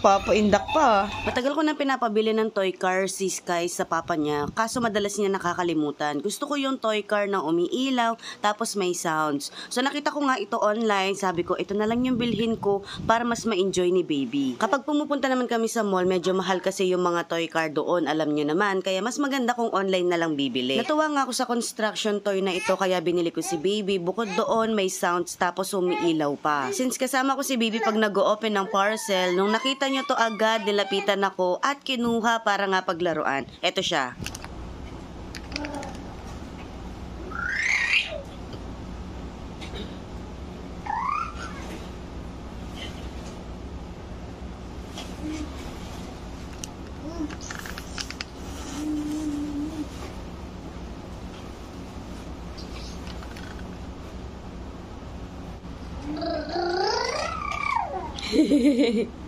nagpapaindak pa. Matagal ko na pinapabili ng toy car si Sky sa papa niya, kaso madalas niya nakakalimutan. Gusto ko yung toy car na umiilaw, tapos may sounds. So nakita ko nga ito online, sabi ko ito na lang yung bilhin ko para mas ma-enjoy ni baby. Kapag pumupunta naman kami sa mall, medyo mahal kasi yung mga toy car doon, alam nyo naman, kaya mas maganda kung online na lang bibili. Natuwa nga ako sa construction toy na ito, kaya binili ko si baby. Bukod doon, may sounds tapos umiilaw pa. Since kasama ko si baby pag nag-open ng parcel, nung nakita nyo to agad, nilapitan ako at kinuha para nga paglaruan. Eto siya. Hehehe